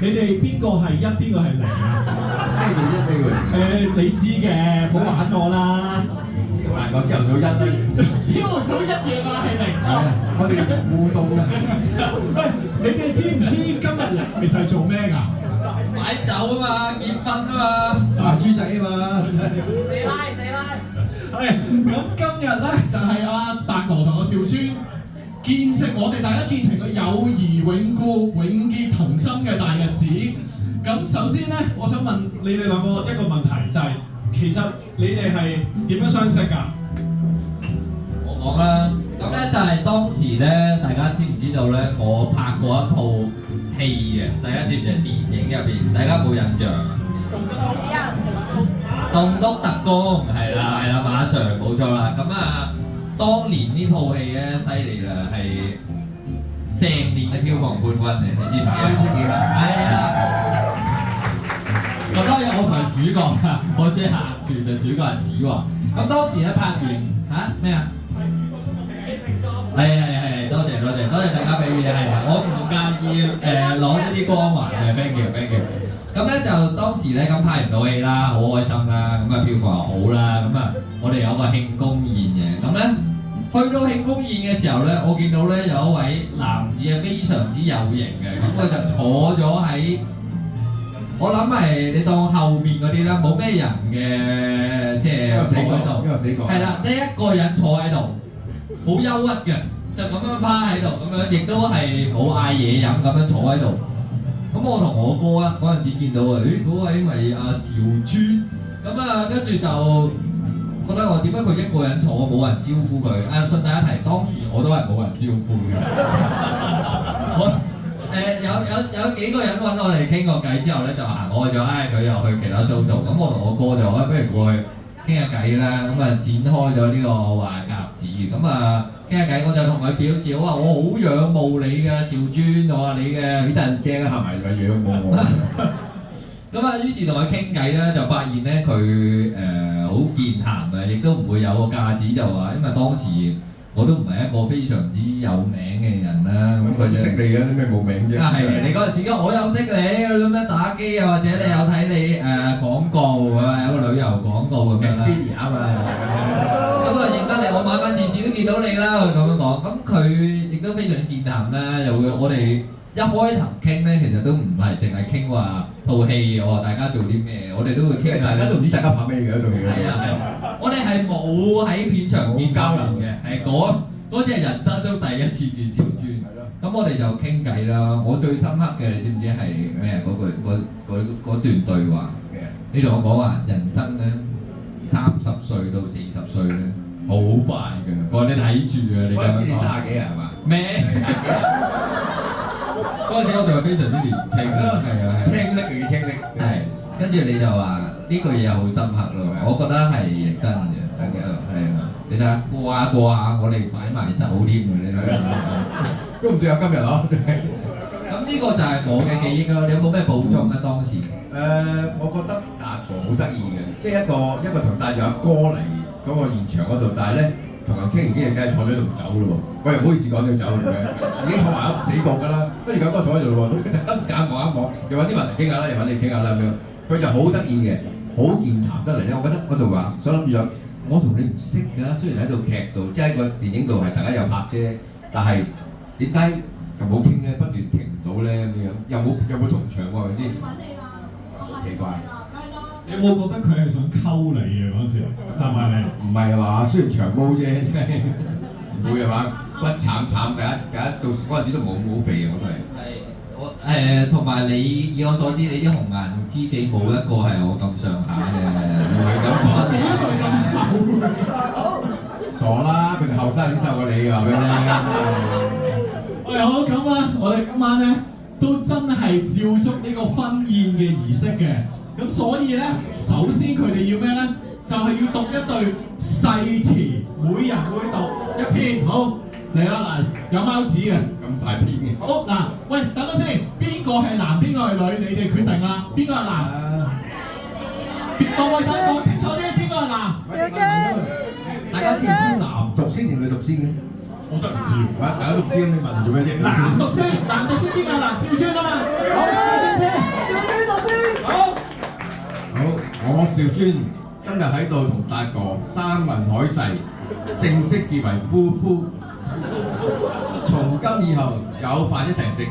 你哋邊個係一，邊個係零啊？你知嘅，唔好玩我啦。難講朝頭早一啦，朝頭早一夜晚係零。係啊，我哋互動㗎。喂，你哋知唔知今日其實係做咩㗎？擺酒啊嘛，結婚啊嘛，豬仔啊嘛。死拉！係咁，今日咧就係阿達哥同我兆尊見證我哋大家見證佢友誼永固、永結同心嘅大日子。咁首先咧，我想問你哋兩個一個問題，就係、其實你哋係點樣相識㗎？我講啦，咁咧就係當時咧，大家知唔知道咧？我拍過一套戲嘅，大家知唔知？電影入邊，大家冇印象啊？棟篤特工係啦，馬 Sir 冇錯啦。咁啊，當年呢套戲咧犀利啦，係成年嘅票房冠軍嚟，你知唔知3,000幾萬。係啊。咁當然我唔係主角㗎，我只係客串嘅，主角係子華。咁當時咧拍完嚇咩啊？係，多謝大家俾嘅嘢係啊，我唔介意攞呢啲光環嘅 ，thank you。咁咧就當時咧咁拍完套戲啦，好開心啦，咁啊票房好啦，咁啊我哋有個慶功宴嘅，咁咧去到慶功宴嘅時候咧，我見到咧有一位男子係非常之有型嘅，咁佢就坐咗喺我諗係你當後面嗰啲啦，冇咩人嘅，即係坐喺度，係啦，得一個人坐喺度，好憂鬱嘅，就咁樣趴喺度，咁樣亦都係冇嗌嘢飲，咁樣坐喺度。咁我同我哥啊嗰陣時見到啊，嗰位咪阿兆尊，咁啊跟住就覺得我點解佢一個人坐冇人招呼佢？順帶一提，當時我都係冇人招呼嘅。我有幾個人揾我哋傾過偈之後咧，就行開咗，佢又去其他 show 做，咁我同我哥就話不如過去傾下偈啦，咁啊展開咗呢個話匣子，咁啊傾下偈，我就同佢表示我話我好仰慕你嘅兆尊，我話你嘅幾得人驚啊，係咪咪仰慕我？咁啊，於是同佢傾偈咧，就發現咧佢好健談嘅，亦都唔會有個架子就話，因為當時我都唔係一個非常之有名嘅人啦，咁佢就識你嘅，啲咩冇名啫？係你嗰陣時，我有識你咁樣打機啊，或者你有睇你廣告啊，有個旅遊廣告咁樣啦。Expedia 啊嘛。咁啊認得你，我買翻電視都見到你啦，佢咁樣講。咁佢亦都非常之健談啦，又會我哋一開頭傾咧，其實都唔係淨係傾話套戲，我話大家做啲咩，我哋都會傾下。大家都唔知大家拍咩嘅，仲要。係啊，我哋係冇喺片場見交流嘅，係嗰隻人生都第一次見兆尊。咁我哋就傾偈啦。我最深刻嘅，你知唔知係咩？嗰段對話嘅。你同我講話人生咧，30歲到40歲咧，好快嘅。我話你睇住啊！你嗰陣時你30幾啊？係嘛？咩？嗰陣時我哋係非常之年青啦，係啊，青澀嚟嘅青澀。係。跟住你就話呢句嘢好深刻咯，我覺得係真嘅，係啊。你睇下過下，我哋擺埋酒添喎，你睇下。都唔知有今日咯，真係。咁呢個就係我嘅記憶咯。你有冇咩補充啊？當時？我覺得達哥好得意嘅，即係一個同帶住阿哥嚟嗰個現場嗰度，但係咧同人傾完偈，梗係坐咗喺度唔走咯喎。喂，唔好意思講要走嘅，已經坐埋喺死角㗎啦。跟住阿哥坐喺度咯喎，大家夾望一望，又揾啲問題傾下啦，又揾你傾下啦咁樣。佢就好得意嘅，好好健談得嚟咧，我覺得嗰度話想諗住有我同你唔識㗎，雖然喺度劇度，即係喺個電影度係大家有拍啫，但係點解咁好傾咧？不斷停唔到咧咁樣，有冇同場喎？係咪先？奇怪。你有冇覺得佢係想溝你嘅嗰陣時？係咪你？唔係話雖然長毛啫，真係唔會係嘛？骨慘慘，大家到嗰陣時都冇肥嘅，我都係。我同埋你以我所知，你啲紅顏知己冇一個係我咁上下嘅，唔係咁講。點解佢咁瘦？傻啦，佢哋後生點瘦過你㗎？話俾你聽。喂，好咁啊！我哋今晚咧都真係照足呢個婚宴嘅儀式嘅。咁所以咧，首先佢哋要咩咧？就係要讀一對誓詞，每人會讀一篇。好，嚟啦嗱，有貓紙嘅。咁大篇嘅。好嗱，喂，等陣先，邊個係男，邊個係女？你哋決定啦。邊個係男？各位大家講清楚啲，邊個係男？小娟，大家知唔知男讀先定女讀先嘅？我真係唔知喎。大家都知，你問做咩啫？男讀先，邊個係男？少娟啊嘛。好，少娟先。少娟讀先。好。好，我兆尊今日喺度同達哥山盟海誓，正式結為夫婦。從今以後有飯一齊食，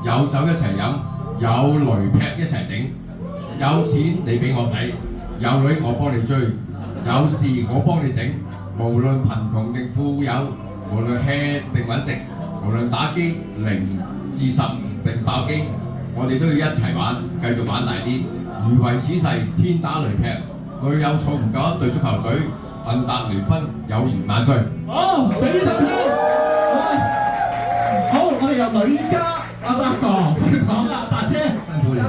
有酒一齊飲，有雷劈一齊頂，有錢你俾我使，有女我幫你追，有事我幫你整。無論貧窮定富有，無論 hea 定揾食，無論打機0至10定爆機，我哋都要一齊玩，繼續玩大啲。如為此誓，天打雷劈，隊友湊唔夠一隊足球隊，鄧達聯婚，友誼萬歲。好，俾啲掌聲。好，我哋由女家阿達哥講啦，達姐。辛苦你啦。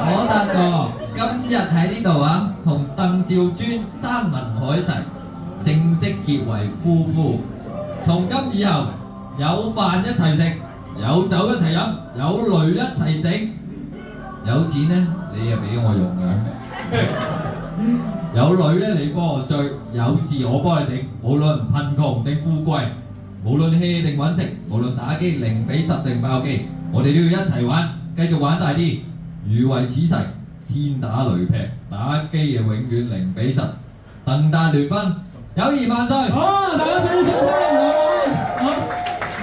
我達哥今日喺呢度啊，同鄧兆尊山盟海誓，正式結為夫婦。從今以後，有飯一齊食，有酒一齊飲，有雷一齊頂，有錢咧你又俾我用㗎，有女咧你幫我追，有事我幫你頂，無論貧窮定富貴，無論 hea 定揾食，無論打機0比10定爆機，我哋都要一齊玩，繼續玩大啲。如為此誓，天打雷劈，打機啊永遠0比10，鄧達聯婚，友誼萬歲。好，大家俾啲掌聲。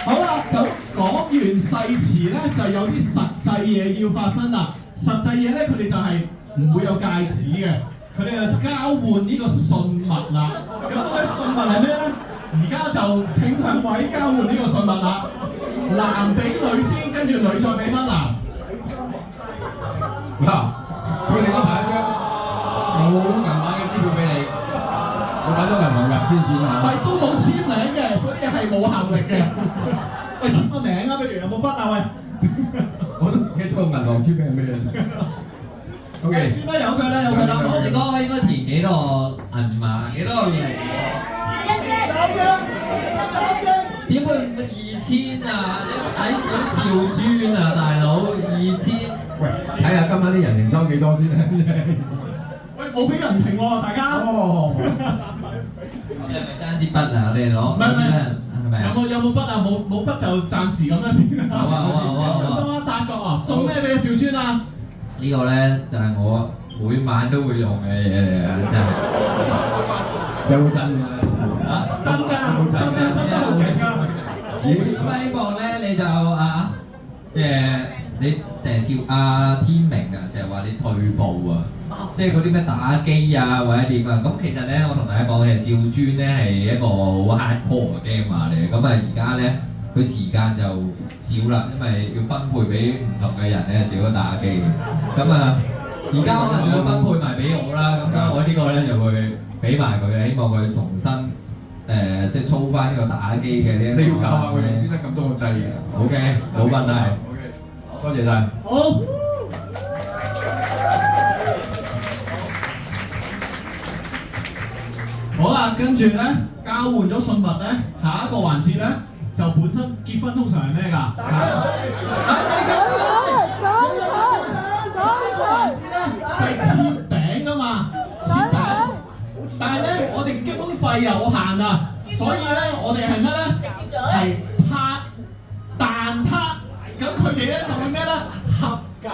好啦，咁講完誓詞咧，就有啲實際嘢要發生啦。實際嘢咧，佢哋就係唔會有戒指嘅，佢哋就交換呢個信物啦。咁嗰啲信物係咩咧？而家就請兩位交換呢個信物啦。男俾女先，跟住女再俾翻男。嗱，佢哋嗰排一張冇銀碼嘅支票俾你，我揾咗銀行入先算啦。唔係都冇簽名嘅，所以係冇效力嘅。喂，簽個名啊，不如有冇筆啊？喂，我都唔記得咗銀行簽名係咩啦。OK，算啦，有佢啦，有佢啦。好，你嗰個應該填幾多銀碼，幾多個零？點會2000啊？你睇小兆尊啊，大佬2000。喂，睇下今晚啲人情收幾多先啦。喂，冇俾人情喎，大家。哦，你係咪爭支筆啊？你哋攞唔係係咪啊？有冇筆啊？冇筆就暫時咁樣先啦。好啊好啊好啊好啊！咁多達哥啊，送咩俾兆尊啊？呢個咧就係我每晚都會用嘅嘢嚟啊！真係。有冇真嘅？真㗎，真得好勁㗎。咁希望咧你就即係你成日笑天明啊，成日話你退步啊，即係嗰啲咩打機啊或者點啊。咁其實咧，我同大家講嘅兆尊咧係一個好 hardcore 嘅 game 嚟嘅。咁啊而家咧佢時間就少啦，因為要分配俾唔同嘅人咧，少咗打機嘅。咁啊而家可能仲要分配埋俾我啦。咁所以我呢個咧就會俾埋佢，希望佢重新。即係操翻呢個打機嘅呢一個。你要教下佢用先得咁多個掣嘅。OK，冇問題。OK，多謝晒。好。好啦，跟住咧交換咗信物咧，下一個環節咧就本身結婚通常係咩㗎？呢個環節咧就係切餅㗎嘛，切餅。但係咧，我哋經費有限啊，所以咧，我哋係咩咧？係蛋撻。咁佢哋咧就會咩咧？合緊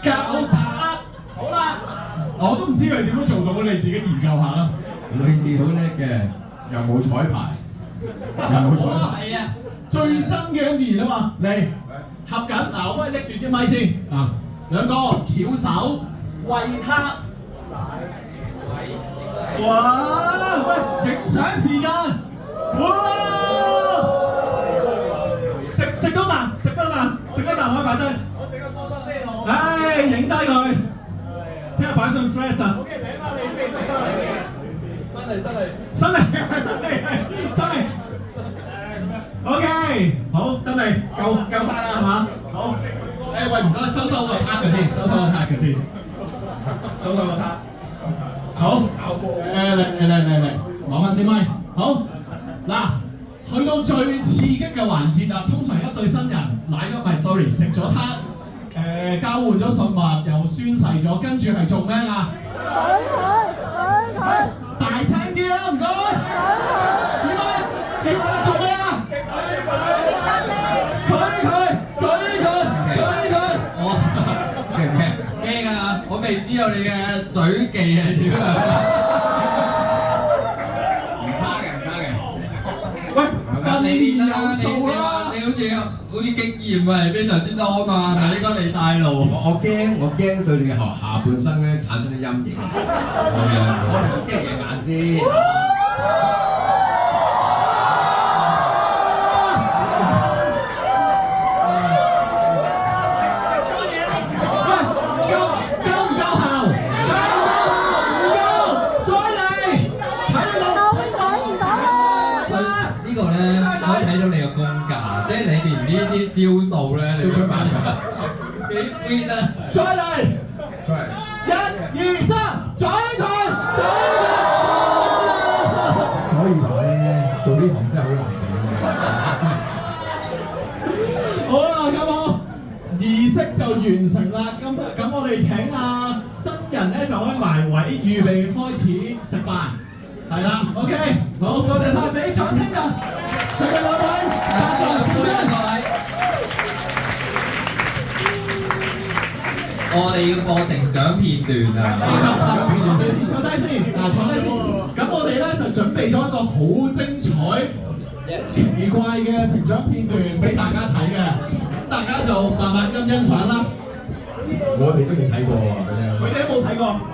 教撻。都唔知佢點樣做到，你自己研究下啦。裏面好叻嘅，又冇彩排，又冇彩排。係啊，最真嘅一面啊嘛，嚟合緊嗱，我幫你拎住支咪先啊，兩個翹手餵他。哇！喂，影相時間，哇！食多啖，食多啖，食多啖可以擺低。我整個波衫先好。唉，影低佢，聽日擺上 Threads 啊！好嘅，領翻你飛新嚟。新嚟。OK， 好得未？夠晒啦係嘛？好。誒喂，唔該，收個撻嘅先，收個撻嘅先，收個撻。好。嚟，攞翻支咪。好。嗱，去到最刺激嘅環節啦，通常一對新人食咗撻，交換咗信物，又宣誓咗，跟住係做咩啊？大聲啲啦，唔該。點啊？做咩啊？嘴佢！驚啊！我未知道你嘅嘴技係點啊！唔差嘅。喂，訓練有你數啦。好似經驗係非常之多啊嘛，咪應該你帶路。我驚對你嘅下半生咧產生啲陰影。我哋遮隻眼先。呢啲招數咧，你要出埋幾 sweet 啊！再嚟，1、2、3，嘴佢！所以話咧，做呢行真係好難嘅。好啦，咁我儀式就完成啦。咁我哋請新人咧就可以埋位，預備開始食飯。係啦 ，OK， 好，多謝晒，俾掌聲啊！佢哋兩位，我哋要播成長片段啊！坐低先，坐低先。咁我哋咧就準備咗一個好精彩、奇怪嘅成長片段俾大家睇嘅，咁大家就慢慢咁欣賞啦。我哋都未睇過喎，佢哋都冇睇過。